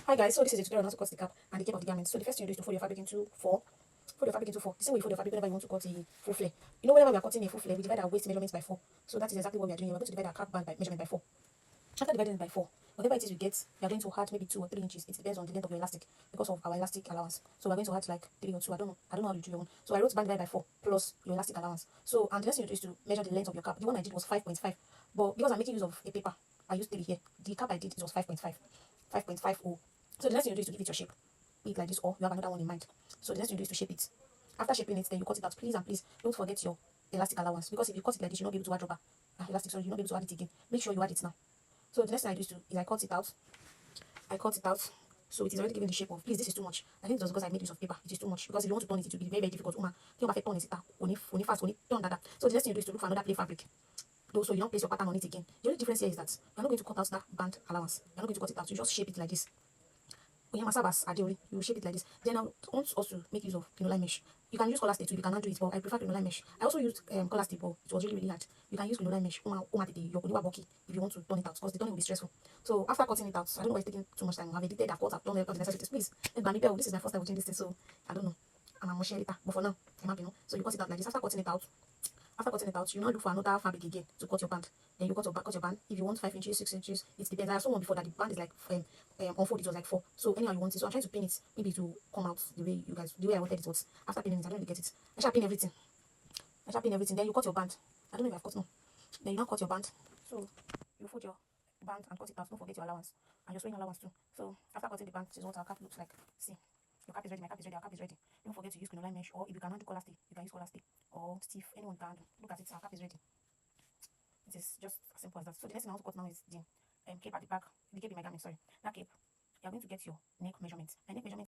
Hi guys, so this is a tutorial on how to cut the cap and the cape of the garment. So the first thing you do is to fold your fabric into four. Fold your fabric into four. The same way you fold your fabric whenever you want to cut a full flare. You know, whenever we are cutting a full flare, we divide our waist measurements by four. So that is exactly what we are doing. We're going to divide our cap band by measurement by four. After dividing it by four, whatever it is we get, we are going to add maybe 2 or 3 inches. It depends on the length of your elastic because of our elastic allowance. So we're going to add like 3 or 2. I don't know how you do your own. So I wrote band divided by 4 plus your elastic allowance. So and the next thing you do is to measure the length of your cap. The one I did was 5.5, but because I'm making use of a paper, I used 3 here. The cap I did it was 5.5, 5.50. So the next thing you do is to give it your shape. Be it like this, or you have another one in mind. So the next thing you do is to shape it. After shaping it, then you cut it out. Please and please don't forget your elastic allowance, because if you cut it like this, you'll not be able to add rubber. Elastic, so you'll not be able to add it again. Make sure you add it now. So the next thing I do is I cut it out. I cut it out. So it is already given the shape of. Please, this is too much. I think it was because I made use of paper. It is too much, because if you want to turn it, it will be very, very difficult. Turn it. Only fast, only turn that. So the next thing you do is to look for another play fabric. Though, so you don't place your pattern on it again. The only difference here is that you're not going to cut out that band allowance. You're not going to cut it out. You just shape it like this. When you shape it like this. Then I want also make use of crinoline mesh. You can use color tape too, you cannot do it, but I prefer crinoline mesh. I also used color tape, but it was really, really hard. You can use crinoline mesh if you want to turn it out, because the turning will be stressful. So after cutting it out, I don't know why it's taking too much time. I've edited, I've cut, I've done all the necessary things. Please, this is my first time watching this thing, so I don't know. And I'm gonna share later. But for now, I'm happy, so you cut it out like this. After cutting it out, you now look for another fabric again to cut your band. Then you cut your band. If you want 5 inches, 6 inches, it depends. I saw one before that the band is like unfold, it was like 4. So anyhow you want it. So I'm trying to pin it, maybe to come out the way I wanted it was. After pinning it, I don't really get it. I shall pin everything. Then you cut your band. I don't know if I've cut no. Then you now cut your band. So you fold your band and cut it out. Don't forget your allowance and your sewing allowance too. So after cutting the band, this is what our cap looks like. See, your cap is ready. My cap is ready. Our cap is ready. Don't forget to use crinoline mesh, or if you cannot do color stick, you can use color stick or stiff. Anyone can do. Look at it. Our cap is ready. It is just as simple as that. So the next thing I want to cut now is the cape at the back. The cape in my garment. Sorry, that cape. You are going to get your neck measurement. My neck measurement